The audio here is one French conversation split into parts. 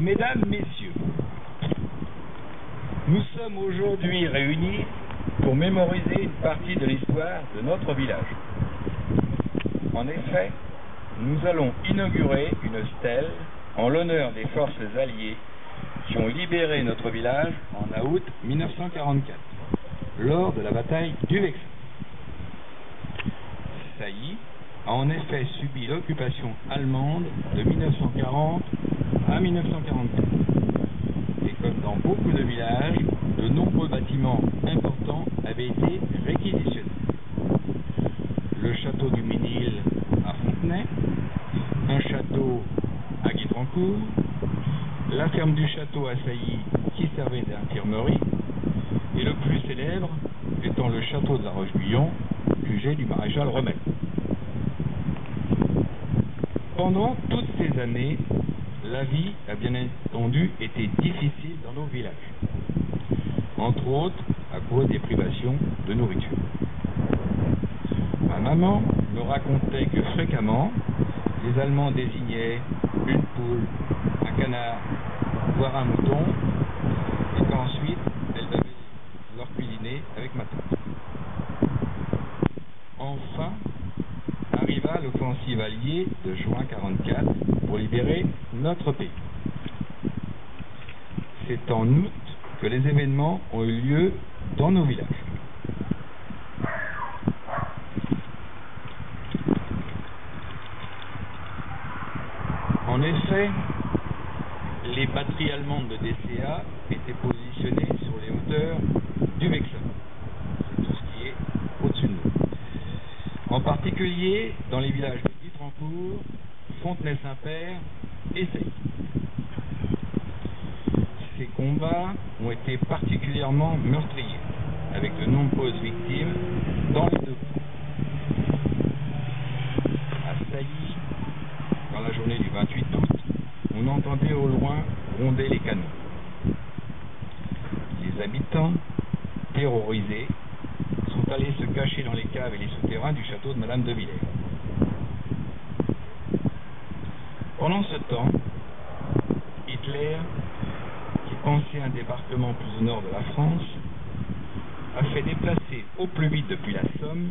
Mesdames, Messieurs, nous sommes aujourd'hui réunis pour mémoriser une partie de l'histoire de notre village. En effet, nous allons inaugurer une stèle en l'honneur des forces alliées qui ont libéré notre village en août 1944, lors de la bataille du Vexin. Sailly a en effet subi l'occupation allemande de 1940 à 1944. Et comme dans beaucoup de villages, de nombreux bâtiments importants avaient été réquisitionnés. Le château du Ménil à Fontenay, un château à Guitrancourt, la ferme du château à Sailly qui servait d'infirmerie, et le plus célèbre étant le château de la Roche-Guyon, QG du maréchal Remel. Pendant toutes ces années, la vie a bien entendu été difficile dans nos villages, entre autres à cause des privations de nourriture. Ma maman me racontait que fréquemment, les Allemands désignaient une poule, un canard, voire un mouton, et qu'ensuite, elles devaient leur cuisiner avec ma tante. Enfin, arriva l'offensive alliée de juin 1944 pour libérer notre pays. C'est en août que les événements ont eu lieu dans nos villages. En effet, les batteries allemandes de DCA étaient positionnées sur les hauteurs du Vexin, c'est tout ce qui est au-dessus de nous. En particulier dans les villages de Guitrancourt, Fontenay-Saint-Père et Sailly. Ces combats ont été particulièrement meurtriers, avec de nombreuses victimes dans les deux camps. À Sailly, dans la journée du 28 août, on entendait au loin gronder les canons. Les habitants, terrorisés, sont allés se cacher dans les caves et les souterrains du château de Madame de Villers. Pendant ce temps, Hitler, qui pensait un débarquement plus au nord de la France, a fait déplacer au plus vite depuis la Somme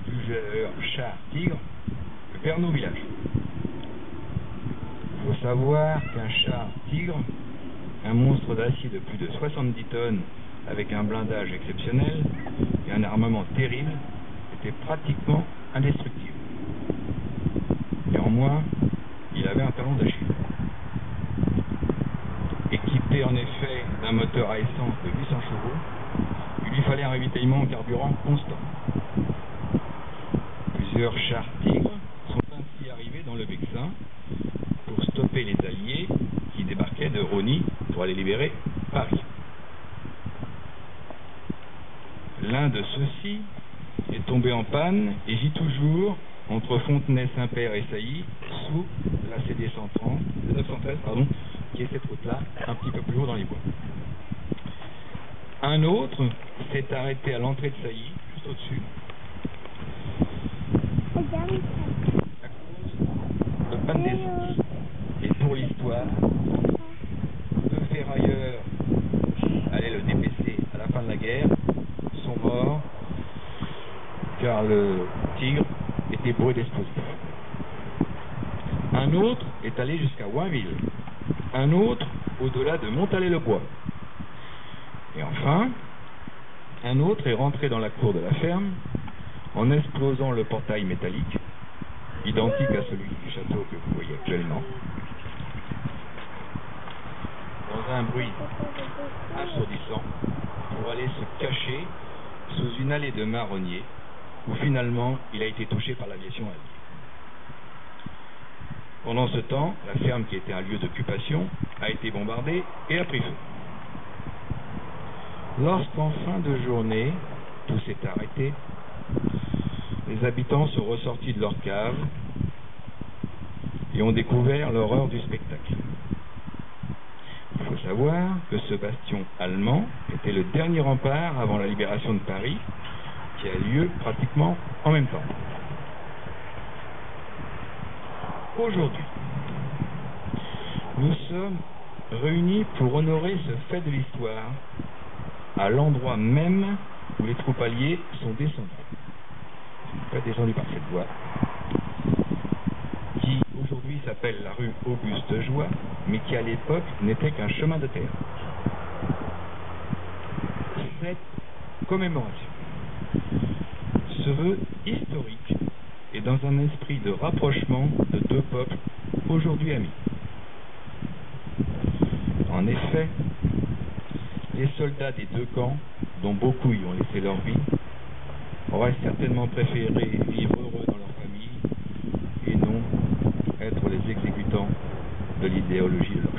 plusieurs chars Tigre vers nos villages. Il faut savoir qu'un char Tigre, un monstre d'acier de plus de 70 tonnes avec un blindage exceptionnel et un armement terrible, était pratiquement indestructible. Néanmoins, il avait un talon d'Achille. Équipé en effet d'un moteur à essence de 800 chevaux, il lui fallait un ravitaillement en carburant constant. Plusieurs chars Tigres sont ainsi arrivés dans le Vexin pour stopper les Alliés qui débarquaient de Rosny pour aller libérer Paris. L'un de ceux-ci est tombé en panne et gît toujours entre Fontenay-Saint-Père et Sailly sous la CD 913, qui est cette route-là, un petit peu plus haut dans les bois. Un autre s'est arrêté à l'entrée de Sailly, juste au-dessus, à cause de panne d'essence. Et pour l'histoire, deux ferrailleurs allaient le dépêcher à la fin de la guerre, sont morts car le Tigre était bourré d'explosifs. Un autre est allé jusqu'à Wainville, un autre au-delà de Montalet-le-Bois. Et enfin, un autre est rentré dans la cour de la ferme en explosant le portail métallique, identique à celui du château que vous voyez actuellement, dans un bruit assourdissant, pour aller se cacher sous une allée de marronniers où finalement il a été touché par l'aviation alliée. Pendant ce temps, la ferme qui était un lieu d'occupation a été bombardée et a pris feu. Lorsqu'en fin de journée, tout s'est arrêté, les habitants sont ressortis de leur cave et ont découvert l'horreur du spectacle. Il faut savoir que ce bastion allemand était le dernier rempart avant la libération de Paris, qui a lieu pratiquement en même temps. Aujourd'hui, nous sommes réunis pour honorer ce fait de l'histoire à l'endroit même où les troupes alliées sont descendues. Pas descendues par cette voie, qui aujourd'hui s'appelle la rue Auguste-Joie, mais qui à l'époque n'était qu'un chemin de terre. Cette commémoration se veut historique et dans un esprit de rapprochement de deux peuples aujourd'hui amis. En effet, les soldats des deux camps, dont beaucoup y ont laissé leur vie, auraient certainement préféré vivre heureux dans leur famille et non être les exécutants de l'idéologie de leur